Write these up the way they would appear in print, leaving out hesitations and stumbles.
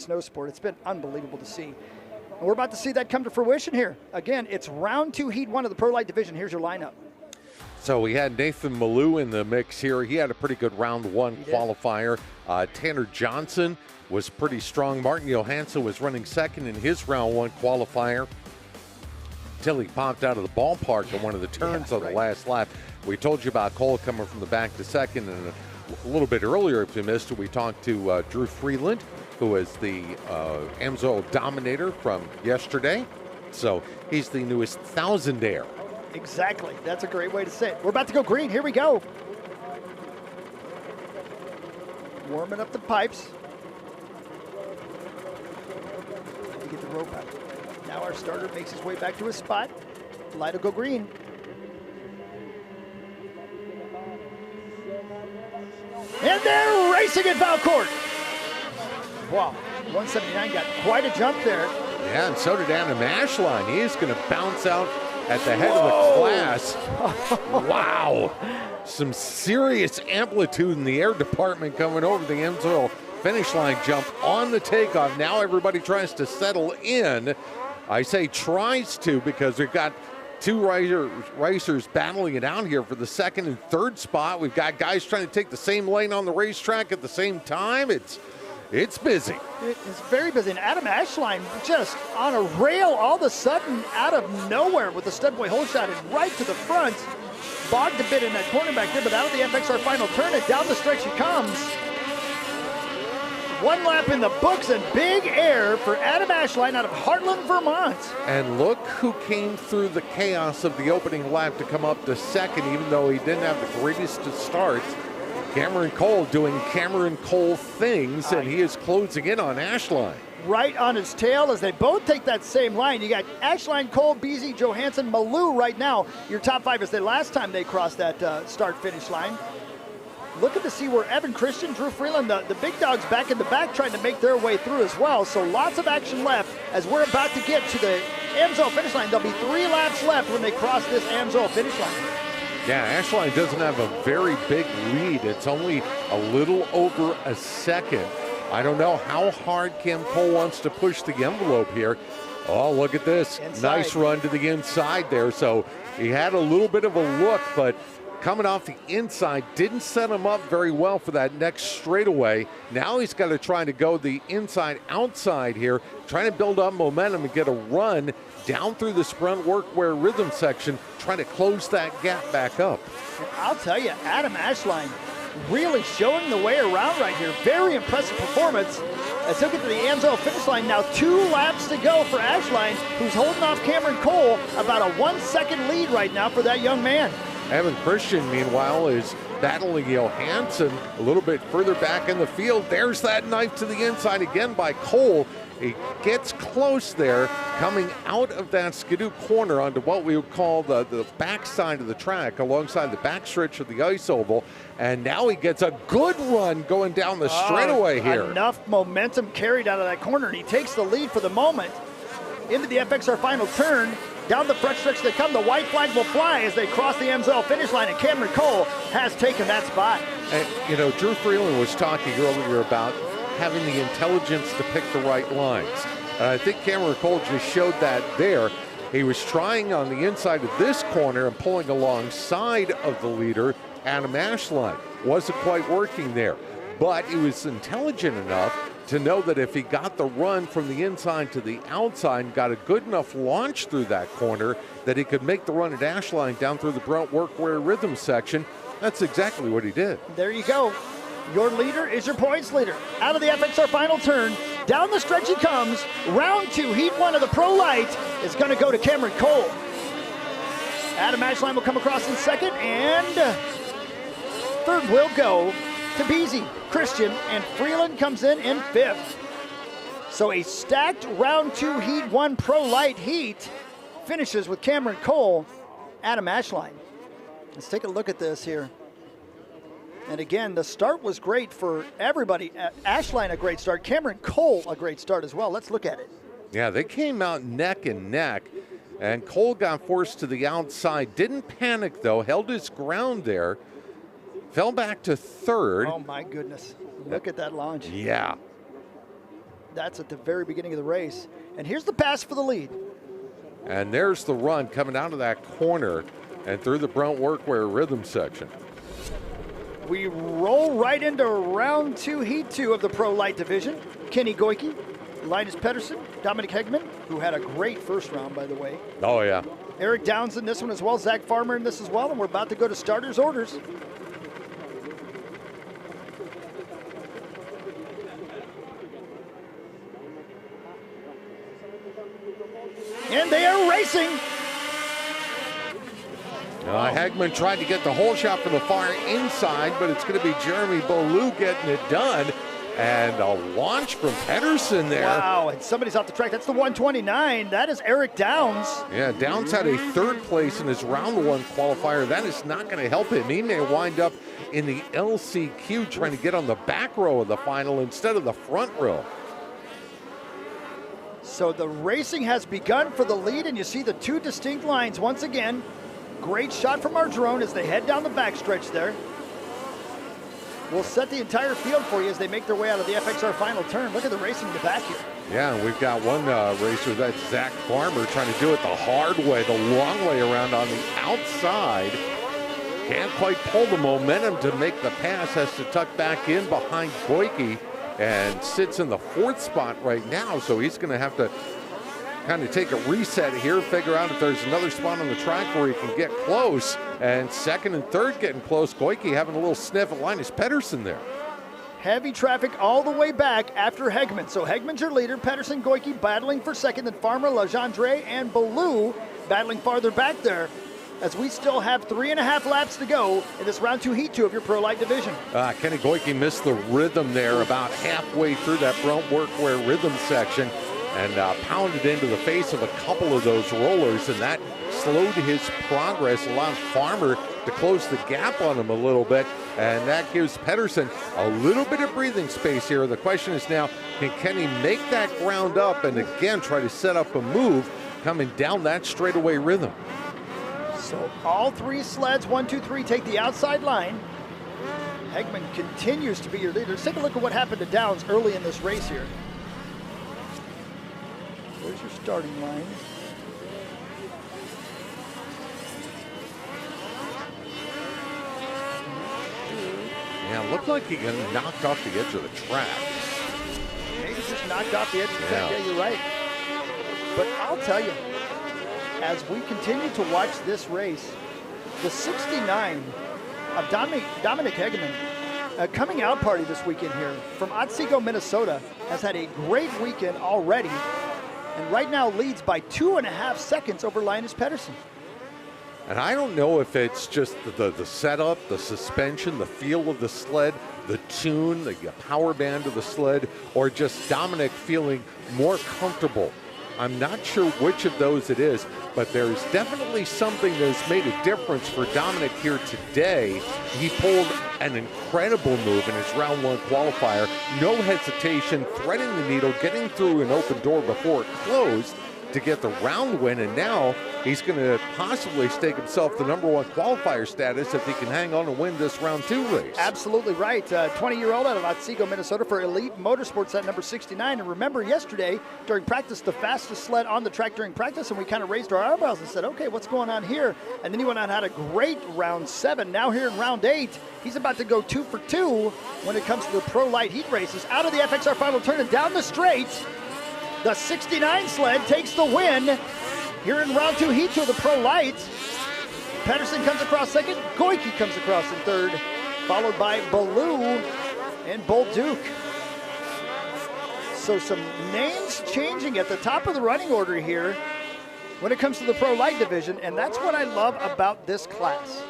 snow sport. It's been unbelievable to see. And we're about to see that come to fruition here. Again, it's round 2, heat 1 of the Pro Lite division. Here's your lineup. So we had Nathan Malou in the mix here. He had a pretty good round 1 qualifier. Tanner Johnson was pretty strong. Martin Johansson was running second in his round 1 qualifier until he popped out of the ballpark in one of the turns on the last lap. We told you about Cole coming from the back to second, and a little bit earlier, if you missed it, we talked to Drew Freeland, who was the AMSOIL Dominator from yesterday. So he's the newest thousandaire. Exactly. That's a great way to say it. We're about to go green. Here we go. Warming up the pipes. Let me get the rope out. Now our starter makes his way back to his spot. Light will go green. And they're racing at Valcourt. Wow, 179 got quite a jump there. Yeah, and so did Adam Ashline. He is going to bounce out at the head of the class. Wow. Some serious amplitude in the air department coming over the AMSOIL finish line jump on the takeoff. Now everybody tries to settle in. I say tries to because we've got two racers battling it out here for the second and third spot. We've got guys trying to take the same lane on the racetrack at the same time. It's busy. It's very busy. And Adam Ashline just on a rail all of a sudden out of nowhere with the stud boy hole shot and right to the front. Bogged a bit in that corner back there, but out of the FXR final turn and down the stretch he comes. One lap in the books and big air for Adam Ashline out of Heartland, Vermont. And look who came through the chaos of the opening lap to come up to second, even though he didn't have the greatest of starts. Cameron Cole doing Cameron Cole things, and he is closing in on Ashline. Right on his tail as they both take that same line. You got Ashline, Cole, Beasy, Johansson, Malou right now. Your top 5 is the last time they crossed that start-finish line. Looking to see where Evan Christian, Drew Freeland, the big dogs back in the back trying to make their way through as well. So lots of action left as we're about to get to the AMSOIL finish line. There'll be 3 laps left when they cross this AMSOIL finish line. Yeah, Ashline doesn't have a very big lead. It's only a little over a second. I don't know how hard Cam Cole wants to push the envelope here. Oh, look at this. Inside. Nice run to the inside there. So he had a little bit of a look, but coming off the inside didn't set him up very well for that next straightaway. Now he's got to try to go the inside-outside here, trying to build up momentum and get a run down through the sprint workwear rhythm section, trying to close that gap back up. I'll tell you, Adam Ashline really showing the way around right here. Very impressive performance as he'll get to the AMSOIL finish line. Now 2 laps to go for Ashline, who's holding off Cameron Cole. About a 1-second lead right now for that young man. Evan Christian, meanwhile, is battling Johansson a little bit further back in the field. There's that knife to the inside again by Cole. He gets close there, coming out of that skidoo corner onto what we would call the backside of the track, alongside the backstretch of the ice oval. And now he gets a good run going down the straightaway here. Enough momentum carried out of that corner, and he takes the lead for the moment. Into the FXR final turn. Down the front stretch they come. The white flag will fly as they cross the AMSOIL finish line, and Cameron Cole has taken that spot. And, you know, Drew Freeland was talking earlier about having the intelligence to pick the right lines. And I think Cameron Cole just showed that there. He was trying on the inside of this corner and pulling alongside of the leader, Adam Ashline. Wasn't quite working there. But he was intelligent enough to know that if he got the run from the inside to the outside and got a good enough launch through that corner, that he could make the run at Ashline down through the Brunt Workwear rhythm section. That's exactly what he did. There you go. Your leader is your points leader. Out of the FXR final turn, down the stretch he comes. Round 2, heat 1 of the Pro Lite is going to go to Cameron Cole. Adam Ashline will come across in second, and third will go to Beasy, Christian, and Freeland comes in 5th. So a stacked round 2 heat 1 Pro Lite heat finishes with Cameron Cole, Adam Ashline. Let's take a look at this here. And again, the start was great for everybody. Ashline, a great start. Cameron Cole, a great start as well. Let's look at it. Yeah, they came out neck and neck, and Cole got forced to the outside. Didn't panic, though. Held his ground there. Fell back to third. Oh, my goodness. Look at that launch. Yeah. That's at the very beginning of the race. And here's the pass for the lead. And there's the run coming out of that corner and through the Brunt Workwear rhythm section. We roll right into round 2, heat 2 of the Pro Light division. Kenny Goike, Linus Pedersen, Dominic Hegman, who had a great first round, by the way. Oh, yeah. Eric Downs in this one as well, Zach Farmer in this as well, and we're about to go to starters' orders. And they are racing. Hegman tried to get the hole shot from the far inside, but it's going to be Jeremy Beaulieu getting it done. And a launch from Pedersen there. Wow, and somebody's off the track. That's the 129. That is Eric Downs. Yeah, Downs had a 3rd place in his round 1 qualifier. That is not going to help him. He may wind up in the LCQ trying to get on the back row of the final instead of the front row. So the racing has begun for the lead, and you see the 2 distinct lines once again. Great shot from our drone as they head down the backstretch there. We'll set the entire field for you as they make their way out of the FXR final turn. Look at the racing in the back here. Yeah, and we've got one racer, that's Zach Farmer, trying to do it the hard way, the long way around on the outside. Can't quite pull the momentum to make the pass, has to tuck back in behind Goike and sits in the 4th spot right now, so he's going to have to kind of take a reset here, figure out if there's another spot on the track where he can get close. And 2nd and 3rd getting close. Goike having a little sniff at Linus Pedersen there. Heavy traffic all the way back after Hegman. So Hegman's your leader, Pedersen, Goike battling for 2nd, then Farmer, Legendre, and Beaulieu battling farther back there, as we still have 3.5 laps to go in this round 2, heat 2 of your Pro Light division. Kenny Goike missed the rhythm there about halfway through that Brunt Workwear rhythm section, and pounded into the face of a couple of those rollers, and that slowed his progress, allowed Farmer to close the gap on him a little bit, and that gives Pedersen a little bit of breathing space here. The question is now, can Kenny make that ground up and again try to set up a move coming down that straightaway rhythm? So all 3 sleds, 1, 2, 3, take the outside line. Hegman continues to be your leader. Let's take a look at what happened to Downs early in this race here. There's your starting line. Yeah, it looked like he got knocked off the edge of the track. Maybe just knocked off the edge of the track. Yeah, you're right. But I'll tell you, as we continue to watch this race, the 69 of Dominic Hegman, a coming out party this weekend here from Otsego, Minnesota, has had a great weekend already, and right now leads by 2.5 seconds over Linus Pedersen. And I don't know if it's just the setup, the suspension, the feel of the sled, the tune, the power band of the sled, or just Dominic feeling more comfortable. I'm not sure which of those it is, but there's definitely something that's made a difference for Dominic here today. He pulled an incredible move in his round 1 qualifier. No hesitation, threading the needle, getting through an open door before it closed to get the round win, and now he's going to possibly stake himself the #1 qualifier status if he can hang on and win this round 2 race. Absolutely right. 20-year-old out of Otsego, Minnesota for Elite Motorsports at number 69. And remember yesterday during practice, the fastest sled on the track during practice, and we kind of raised our eyebrows and said, okay, what's going on here? And then he went on and had a great round 7. Now here in round 8, he's about to go 2 for 2 when it comes to the Pro Light heat races. Out of the FXR final turn and down the straight, the 69 sled takes the win here in round 2, heat 2 of the Pro Light. Pedersen comes across 2nd, Goike comes across in 3rd, followed by Beaulieu and Bolduc. So some names changing at the top of the running order here when it comes to the Pro Light division, and that's what I love about this class.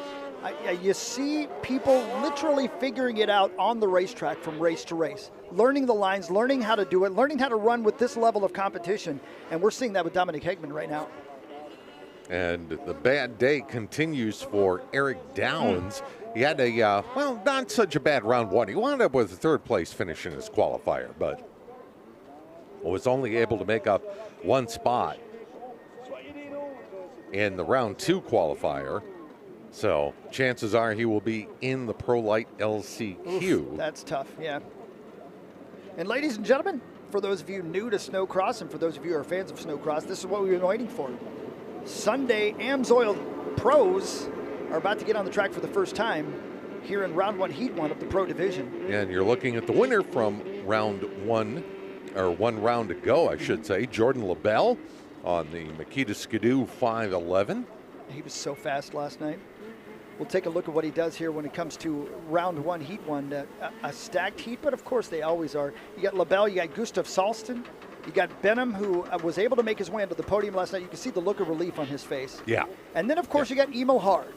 You see people literally figuring it out on the racetrack from race to race, learning the lines, learning how to do it, learning how to run with this level of competition, and we're seeing that with Dominic Hegman right now. And the bad day continues for Eric Downs. He had a, not such a bad round 1. He wound up with a 3rd place finish in his qualifier, but was only able to make up 1 spot in the round 2 qualifier. So chances are he will be in the Pro Light LCQ. Oof, that's tough, yeah. And ladies and gentlemen, for those of you new to Snocross and for those of you who are fans of Snocross, this is what we've been waiting for. Sunday, AMSOIL pros are about to get on the track for the first time here in round 1, heat 1 of the pro division. And you're looking at the winner from round 1, or 1 round to go, I should say, Jordan LaBelle on the Makita Skidoo 511. He was so fast last night. We'll take a look at what he does here when it comes to round 1, heat 1. A stacked heat, but of course they always are. You got LaBelle, you got Gustav Salston, you got Benham, who was able to make his way onto the podium last night. You can see the look of relief on his face. Yeah. And then, of course, you got Emil Hard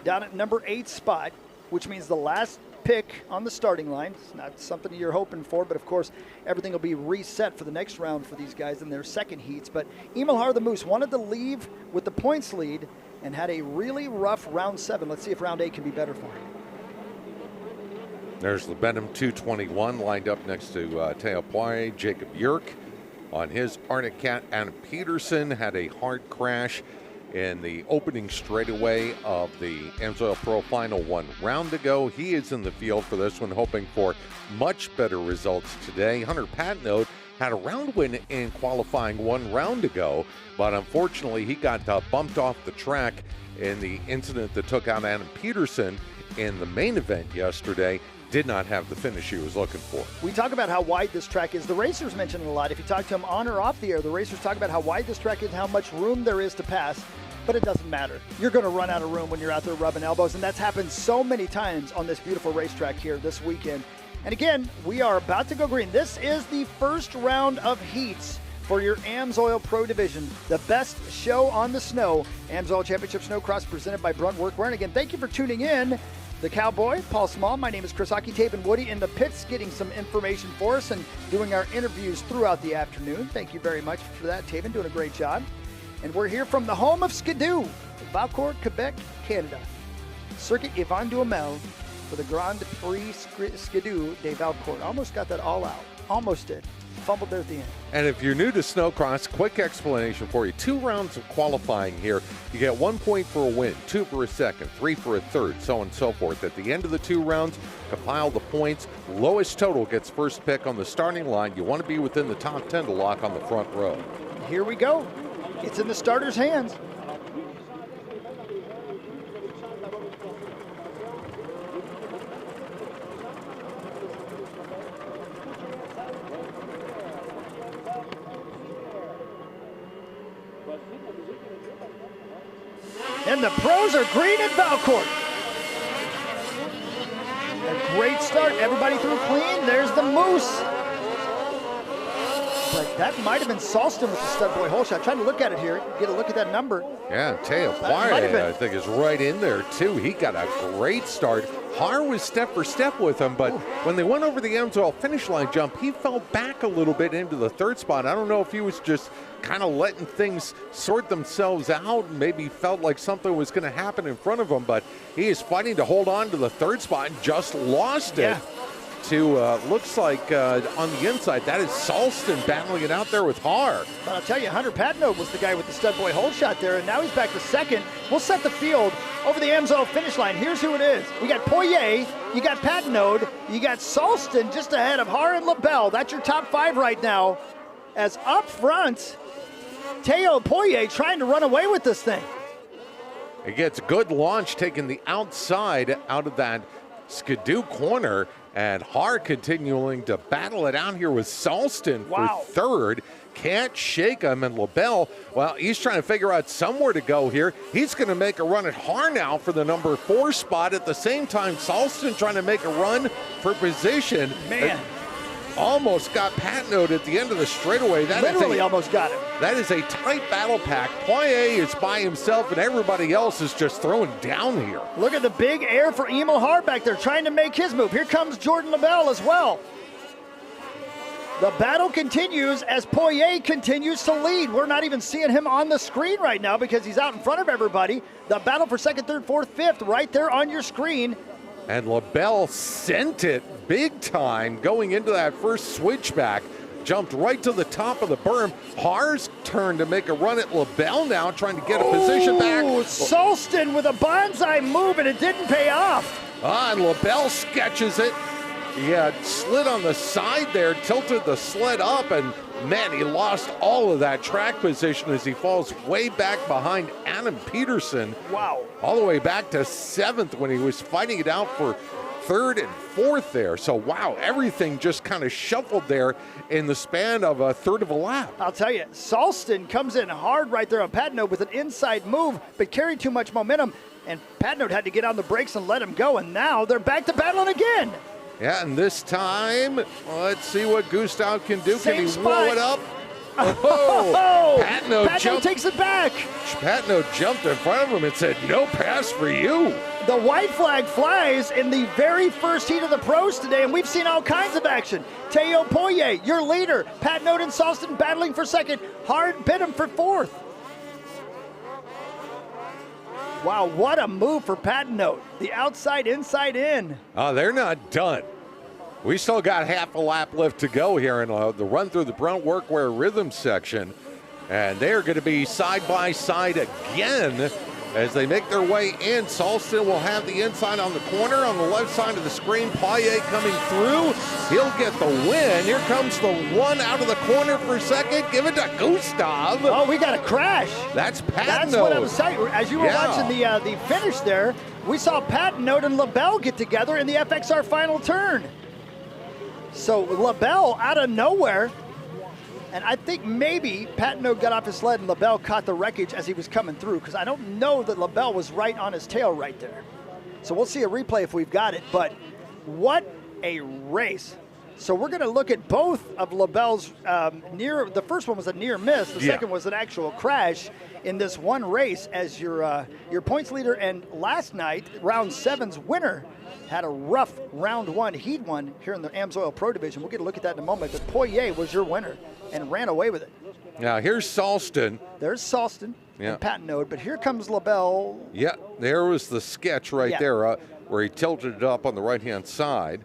down at number 8 spot, which means the last pick on the starting line. It's not something you're hoping for, but of course, everything will be reset for the next round for these guys in their second heats. But Emil Hard, the Moose, wanted to leave with the points lead and had a really rough round 7. Let's see if round 8 can be better for him. There's the Benham 221 lined up next to Teo Poirier. Jacob Yerk on his Arctic Cat. Adam Peterson had a hard crash in the opening straightaway of the AMSOIL Pro Final 1 round to go. He is in the field for this one, hoping for much better results today. Hunter Patnode had a round win in qualifying 1 round ago, but unfortunately he got bumped off the track in the incident that took out Adam Peterson in the main event yesterday. Did not have the finish he was looking for. We talk about how wide this track is. The racers mention it a lot. If you talk to them on or off the air, the racers talk about how wide this track is and how much room there is to pass, but it doesn't matter. You're going to run out of room when you're out there rubbing elbows, and that's happened so many times on this beautiful racetrack here this weekend. And again, we are about to go green. This is the first round of heats for your AMSOIL Pro Division, the best show on the snow. AMSOIL Championship Snocross presented by Brunt Workwear. And again, thank you for tuning in. The Cowboy, Paul Small, my name is Chris Hockey, Tape and Woody in the pits getting some information for us and doing our interviews throughout the afternoon. Thank you very much for that, Taven, doing a great job. And we're here from the home of Skidoo, Valcourt, Quebec, Canada. Circuit Yvon Duhamel for the Grand Prix Skidoo de Valcourt. Almost got that all out. Almost did. Fumbled there at the end. And if you're new to Snocross, quick explanation for you. 2 rounds of qualifying here. You get 1 point for a win, 2 for a second, 3 for a third, so on and so forth. At the end of the 2 rounds, compile the points. Lowest total gets first pick on the starting line. You want to be within the top 10 to lock on the front row. Here we go. It's in the starter's hands. And the pros are green at Valcourt. A great start. Everybody through clean. There's the Moose. But that might have been Salston with the stud boy hole shot. Trying to look at it here. Get a look at that number. Yeah, Teo Poirier, I think, is right in there, too. He got a great start. Har was step for step with him, but when they went over the AMSOIL finish line jump, he fell back a little bit into the 3rd spot. I don't know if he was just kind of letting things sort themselves out and maybe felt like something was going to happen in front of him, but he is fighting to hold on to the 3rd spot and just lost it. To looks like on the inside, that is Salston battling it out there with Har. But I'll tell you, Hunter Patnode was the guy with the stud boy hole shot there, and now he's back to 2nd. We'll set the field over the AMSOIL finish line. Here's who it is. We got Poirier, you got Patnode, you got Salston just ahead of Har and LaBelle. That's your top 5 right now. As up front, Teo Poirier trying to run away with this thing. He gets a good launch, taking the outside out of that Skidoo corner. And Har continuing to battle it out here with Salston for 3rd. Can't shake him. And LaBelle, well, he's trying to figure out somewhere to go here. He's going to make a run at Har now for the number 4 spot. At the same time, Salston trying to make a run for position. Man. Almost got Patnode at the end of the straightaway. That Literally almost got him. That is a tight battle pack. Poirier is by himself, and everybody else is just throwing down here. Look at the big air for Emil Hard back there, trying to make his move. Here comes Jordan LaBelle as well. The battle continues as Poirier continues to lead. We're not even seeing him on the screen right now because he's out in front of everybody. The battle for 2nd, 3rd, 4th, 5th right there on your screen. And LaBelle sent it big time going into that first switchback. Jumped right to the top of the berm. Har's turn to make a run at LaBelle now, trying to get a position back. Salston with a bonsai move, and it didn't pay off. And LaBelle sketches it. He had slid on the side there, tilted the sled up, and man, he lost all of that track position as he falls way back behind Adam Peterson. Wow. All the way back to 7th when he was fighting it out for 3rd and 4th there. So, wow, everything just kind of shuffled there in the span of a third of a lap. I'll tell you, Salston comes in hard right there on Patnode with an inside move, but carried too much momentum, and Patnode had to get on the brakes and let him go, and now they're back to battling again. Yeah, and this time, let's see what Gustav can do. Same can he spot. roll it up? Oh, Patnode takes it back. Patnode jumped in front of him and said, no pass for you. The white flag flies in the very first heat of the pros today, and we've seen all kinds of action. Teo Poirier, your leader. Patnode and Salston battling for 2nd. Hard bid him for 4th. Wow, what a move for Patnode. The outside, inside in. Oh, they're not done. We still got half a lap left to go here in the run through the Brunt Workwear Rhythm section. And they're going to be side by side again as they make their way in. Salston will have the inside on the corner on the left side of the screen. Poirier coming through. He'll get the win. Here comes the one out of the corner for 2nd. Give it to Gustav. Oh, we got a crash. That's Patnode. That's what I was saying. As you were watching the finish there, we saw Patnode and LaBelle get together in the FXR final turn. So LaBelle out of nowhere, and I think maybe Patnode got off his sled and LaBelle caught the wreckage as he was coming through, because I don't know that LaBelle was right on his tail right there. So we'll see a replay if we've got it, but what a race. So we're going to look at both of LaBelle's the first one was a near miss, the second was an actual crash in this one race as your points leader, and last night, round 7's winner had a rough round 1 heat one here in the AMSOIL Pro Division. We'll get a look at that in a moment, but Poirier was your winner and ran away with it. Now here's Salston. There's Salston and Patnode, but here comes LaBelle. Yeah, there was the sketch right there where he tilted it up on the right-hand side.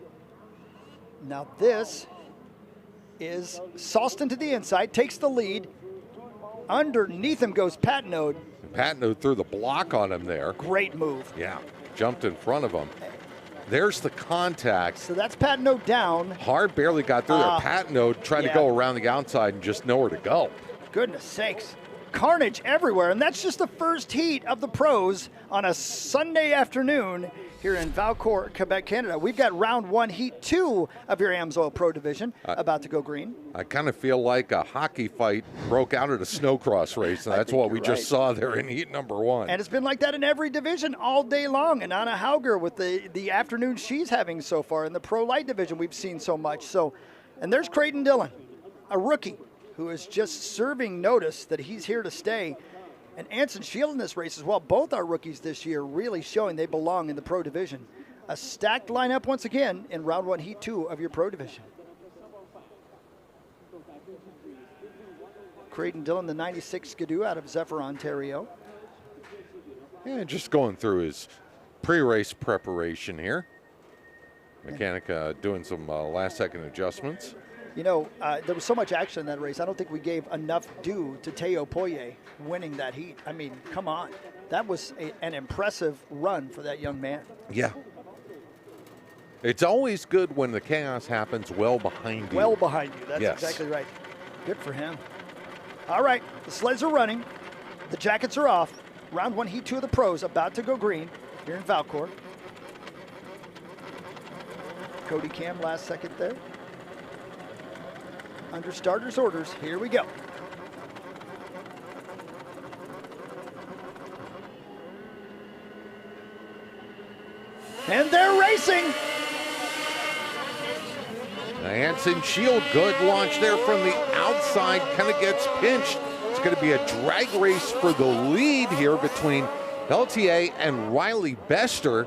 Now this is Salston to the inside, takes the lead. Underneath him goes Patnode. Patnode threw the block on him there. Great move. Yeah, jumped in front of him. There's the contact. So that's Patnode down. Hard barely got through there. Patnode tried to go around the outside and just nowhere to go. Goodness sakes. Carnage everywhere, and that's just the first heat of the pros on a Sunday afternoon here in Valcourt, Quebec, Canada. We've got round 1, heat 2 of your AMSOIL Pro Division about to go green. I kind of feel like a hockey fight broke out at a snowcross race, and that's what we just saw there in heat number 1. And it's been like that in every division all day long. And Anna Hauger with the afternoon she's having so far in the Pro Light division, we've seen so much. So, and there's Creighton Dillon, a rookie who is just serving notice that he's here to stay. And Anson Shield in this race as well. Both our rookies this year really showing they belong in the Pro Division. A stacked lineup once again in round 1, heat 2 of your Pro Division. Creighton Dillon, the 96 Skidoo out of Zephyr, Ontario. Yeah, just going through his pre-race preparation here. Mechanic doing some last-second adjustments. You know, there was so much action in that race. I don't think we gave enough due to Teo Poirier winning that heat. I mean, come on. That was an impressive run for that young man. Yeah. It's always good when the chaos happens well behind you. Well behind you. That's exactly right. Good for him. All right, the sleds are running. The jackets are off. Round 1, heat 2 of the pros about to go green here in Valcourt. Cody Cam last second there. Under starter's orders, here we go. And they're racing. Anson Shield, good launch there from the outside, kind of gets pinched. It's going to be a drag race for the lead here between Peltier and Riley Bester.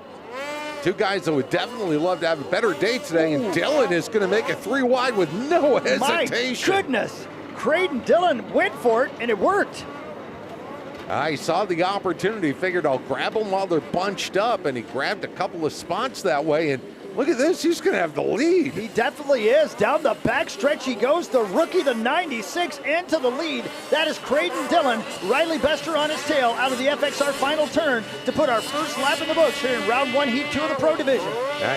Two guys that would definitely love to have a better day today, and Dillon is going to make it 3 wide with no hesitation. My goodness. Creighton Dillon went for it, and it worked. He saw the opportunity, figured I'll grab them while they're bunched up, and he grabbed a couple of spots that way, and Look at this. He's going to have the lead. He definitely is. Down the backstretch he goes. The rookie, the 96, into the lead. That is Creighton Dillon. Riley Bester on his tail out of the FXR final turn to put our first lap in the books here in round 1, heat 2 of the Pro Division.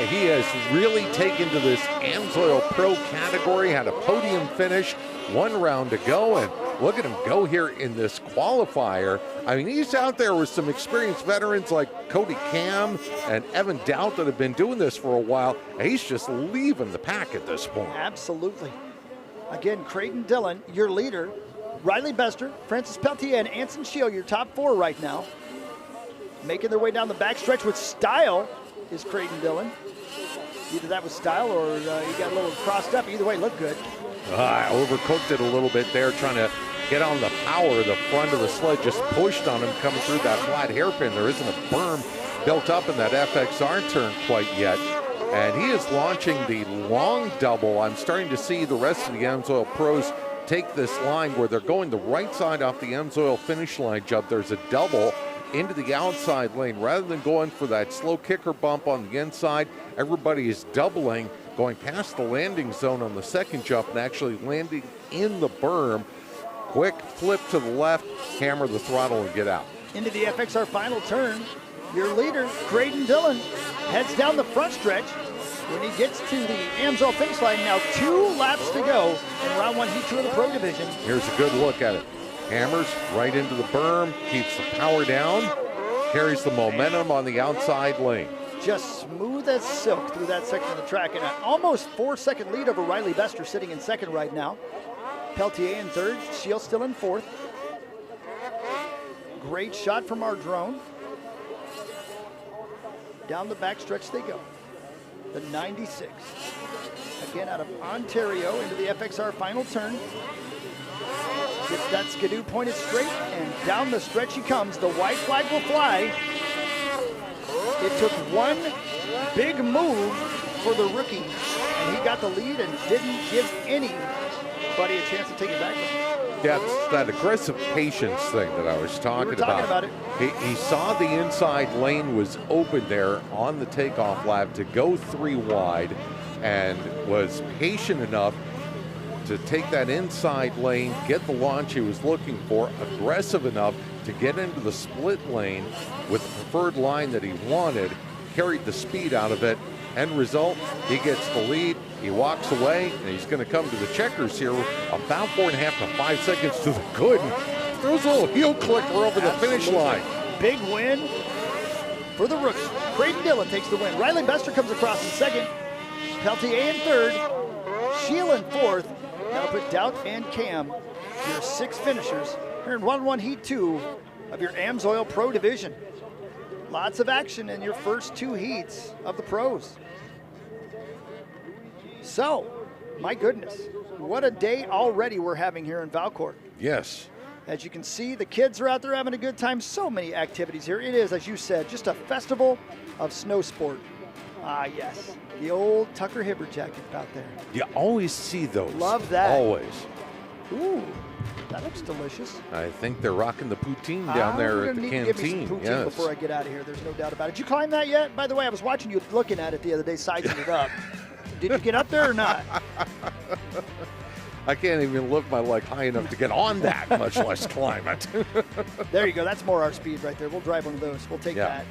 He has really taken to this AMSOIL Pro category, had a podium finish, 1 round to go, and look at him go here in this qualifier. I mean, he's out there with some experienced veterans like Cody Cam and Evan Dowd that have been doing this for a while. He's just leaving the pack at this point. Absolutely. Again, Creighton Dillon, your leader. Riley Bester, Francis Peltier, and Anson Shield, your top 4 right now. Making their way down the backstretch with style is Creighton Dillon. Either that was style or he got a little crossed up. Either way, looked good. Overcooked it a little bit there, trying to get on the power. The front of the sled just pushed on him coming through that flat hairpin. There isn't a berm built up in that FXR turn quite yet. And he is launching the long double. I'm starting to see the rest of the AMSOIL pros take this line where they're going the right side off the AMSOIL finish line jump. There's a double into the outside lane. Rather than going for that slow kicker bump on the inside, everybody is doubling, going past the landing zone on the second jump and actually landing in the berm. Quick flip to the left, hammer the throttle and get out. Into the FXR final turn, your leader, Creighton Dillon, heads down the front stretch. When he gets to the AMSOIL finish line, now 2 laps to go in round 1, heat 2 of the Pro Division. Here's a good look at it. Hammers right into the berm, keeps the power down, carries the momentum on the outside lane. Just smooth as silk through that section of the track, and an almost 4-second lead over Riley Bester sitting in second right now. Peltier in third, Shield still in fourth. Great shot from our drone. Down the backstretch they go. The 96. Again out of Ontario into the FXR final turn. Gets that skidoo pointed straight, and down the stretch he comes. The white flag will fly. It took one big move for the rookie, and he got the lead and didn't give anybody a chance to take it back from him. Yeah, it's that aggressive patience thing that I was talking about. He saw the inside lane was open there on the takeoff lap to go 3 wide and was patient enough to take that inside lane, get the launch he was looking for, aggressive enough to get into the split lane with the preferred line that he wanted, carried the speed out of it. End result, he gets the lead, he walks away, and he's going to come to the checkers here about 4.5 to 5 seconds to the good. And throws a little heel clicker over the finish line. Big win for the rookie. Creighton Dillon takes the win. Riley Bester comes across in second. Peltier in third. Shield in fourth. That'll put Dowd and Cam, your 6 finishers, here in 1-1 Heat 2 of your AMSOIL Pro Division. Lots of action in your first 2 heats of the pros. So, my goodness, what a day already we're having here in Valcourt. Yes. As you can see, the kids are out there having a good time. So many activities here. It is, as you said, just a festival of snow sport. Ah, yes. The old Tucker Hibbert jacket out there. You always see those. Love that. Always. Ooh, that looks delicious. I think they're rocking the poutine down there at the canteen. Give me some poutine before I get out of here. There's no doubt about it. Did you climb that yet? By the way, I was watching you looking at it the other day, sizing it up. Did you get up there or not? I can't even lift my leg high enough to get on that, much less climb it. There you go. That's more our speed right there. We'll drive one of those. We'll take that.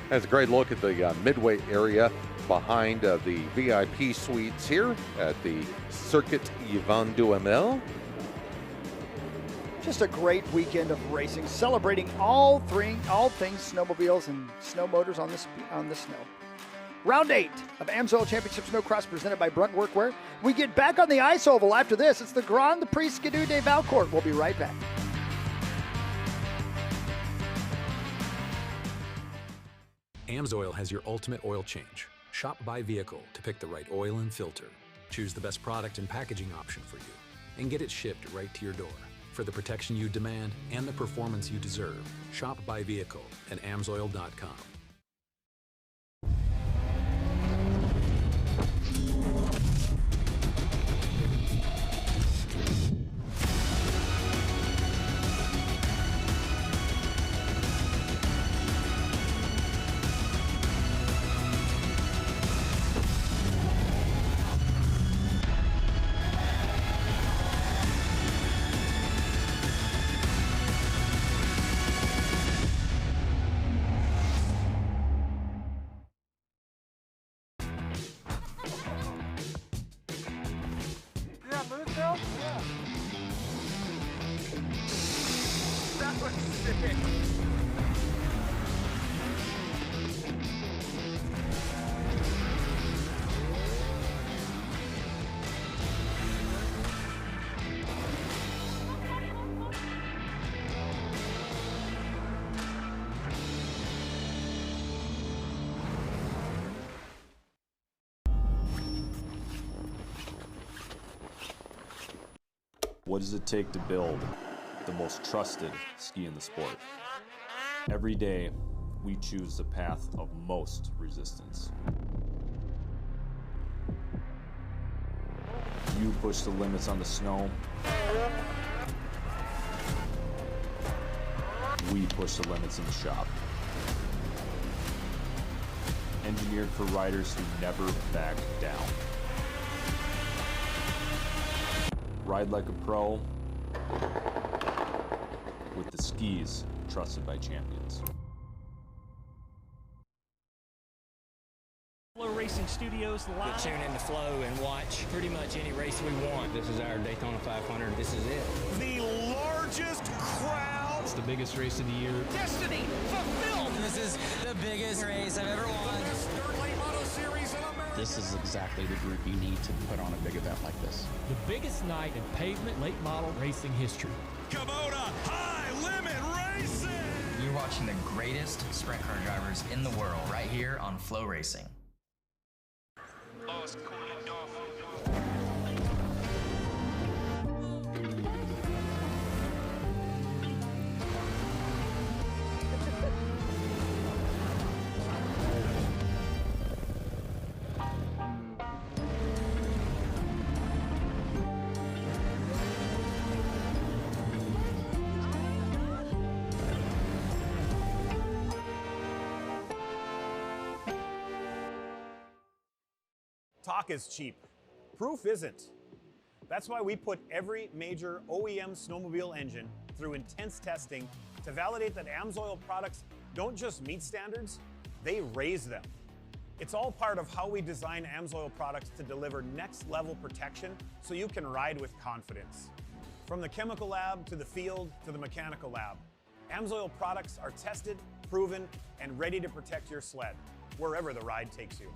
That's a great look at the midway area behind the VIP suites here at the Circuit Yvon Duhamel. Just a great weekend of racing, celebrating all things snowmobiles and snow motors on the snow. Round 8 of AMSOIL Championship Snocross presented by Brunt Workwear. We get back on the ice oval after this. It's the Grand Prix Skidoo de Valcourt. We'll be right back. AMSOIL has your ultimate oil change. Shop by vehicle to pick the right oil and filter. Choose the best product and packaging option for you. And get it shipped right to your door. For the protection you demand and the performance you deserve, shop by vehicle at amsoil.com. What does it take to build the most trusted ski in the sport? Every day, we choose the path of most resistance. You push the limits on the snow. We push the limits in the shop. Engineered for riders who never back down. Ride like a pro with the skis trusted by champions. FloRacing Studios Live. We'll tune into Flo and watch pretty much any race we want. This is our Daytona 500. This is it. The largest crowd. It's the biggest race of the year. Destiny fulfilled. This is the biggest race I've ever won. This is exactly the group you need to put on a big event like this. The biggest night in pavement late model racing history. Kubota High Limit Racing. You're watching the greatest sprint car drivers in the world right here on FloRacing. Talk is cheap. Proof isn't. That's why we put every major OEM snowmobile engine through intense testing to validate that AMSOIL products don't just meet standards, they raise them. It's all part of how we design AMSOIL products to deliver next level protection so you can ride with confidence. From the chemical lab to the field to the mechanical lab, AMSOIL products are tested, proven, and ready to protect your sled, wherever the ride takes you.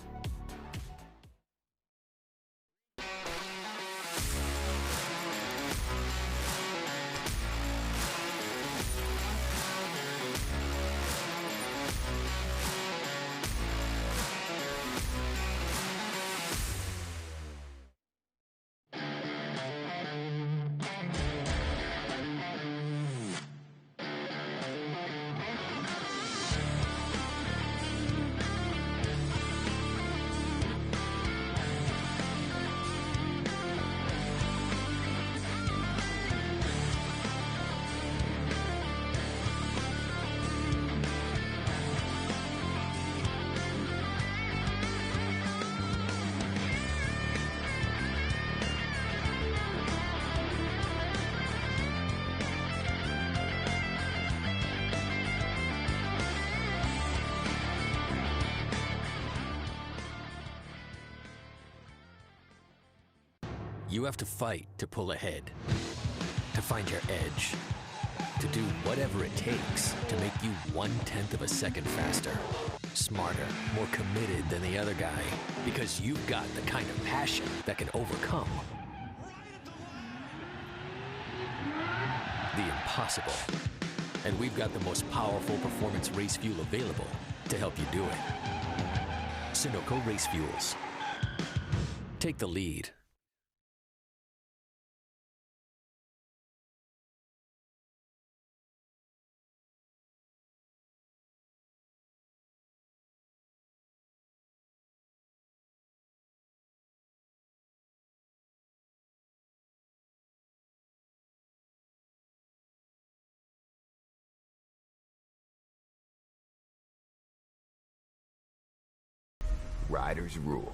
You have to fight to pull ahead, to find your edge, to do whatever it takes to make you 1/10 of a second faster, smarter, more committed than the other guy, because you've got the kind of passion that can overcome the impossible. And we've got the most powerful performance race fuel available to help you do it. Sunoco Race Fuels. Take the lead. Riders rule.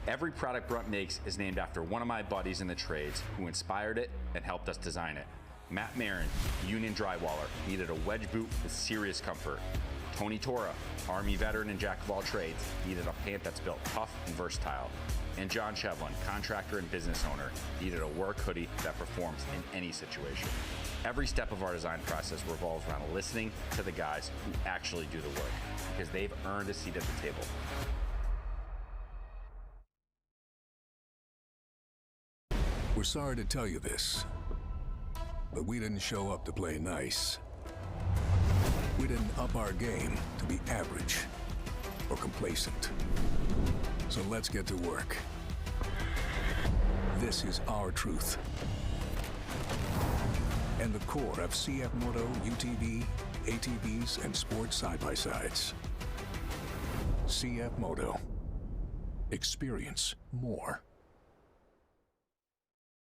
Every product Brunt makes is named after one of my buddies in the trades who inspired it and helped us design it. Matt Marin, Union Drywaller, needed a wedge boot with serious comfort. Tony Tora, Army veteran and jack of all trades, needed a paint that's built tough and versatile. And John Shevlin, contractor and business owner, needed a work hoodie that performs in any situation. Every step of our design process revolves around listening to the guys who actually do the work, because they've earned a seat at the table. We're sorry to tell you this, but we didn't show up to play nice. We didn't up our game to be average or complacent. So let's get to work. This is our truth. And the core of CF Moto, UTV, ATVs, and sports side-by-sides. CF Moto. Experience more.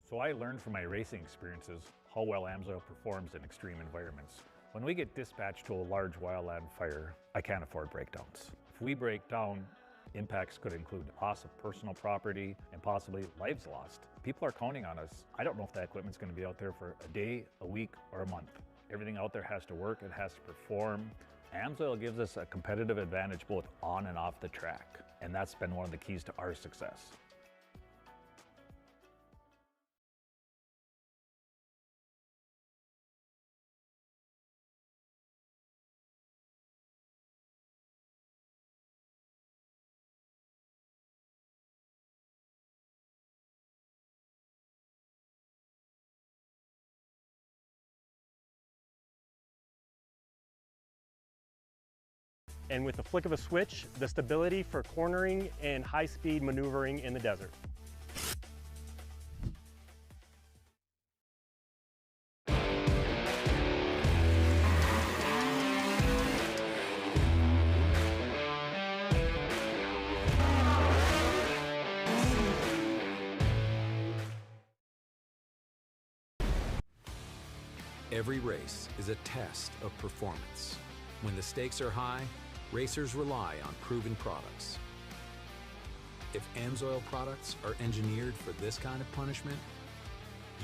So I learned from my racing experiences how well AMSOIL performs in extreme environments. When we get dispatched to a large wildland fire, I can't afford breakdowns. If we break down, impacts could include loss of personal property and possibly lives lost. People are counting on us. I don't know if that equipment's going to be out there for a day, a week, or a month. Everything out there has to work, it has to perform. AMSOIL gives us a competitive advantage both on and off the track, and that's been one of the keys to our success. And with the flick of a switch, the stability for cornering and high-speed maneuvering in the desert. Every race is a test of performance. When the stakes are high, racers rely on proven products. If AMSOIL products are engineered for this kind of punishment,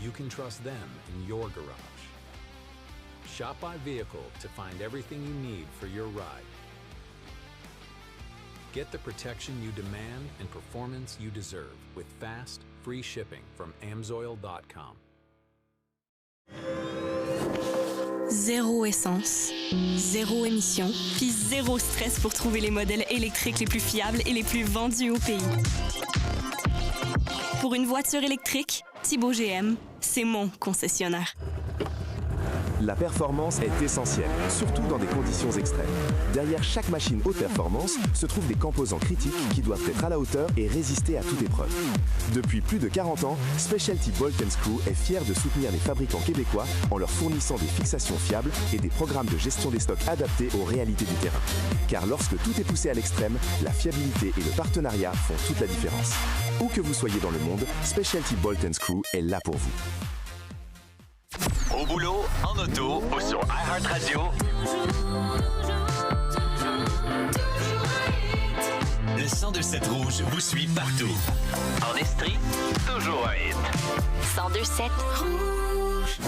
you can trust them in your garage. Shop by vehicle to find everything you need for your ride. Get the protection you demand and performance you deserve with fast, free shipping from AMSOIL.com. Zéro essence, zéro émission, puis zéro stress pour trouver les modèles électriques les plus fiables et les plus vendus au pays. Pour une voiture électrique, Thibaut GM, c'est mon concessionnaire. La performance est essentielle, surtout dans des conditions extrêmes. Derrière chaque machine haute performance se trouvent des composants critiques qui doivent être à la hauteur et résister à toute épreuve. Depuis plus de 40 ans, Specialty Bolt & Screw est fier de soutenir les fabricants québécois en leur fournissant des fixations fiables et des programmes de gestion des stocks adaptés aux réalités du terrain. Car lorsque tout est poussé à l'extrême, la fiabilité et le partenariat font toute la différence. Où que vous soyez dans le monde, Specialty Bolt & Screw est là pour vous. Au boulot, en auto ou sur iHeartRadio. Le 102.7 Rouge vous suit partout. En Estrie, toujours un hit. 102.7 Rouge.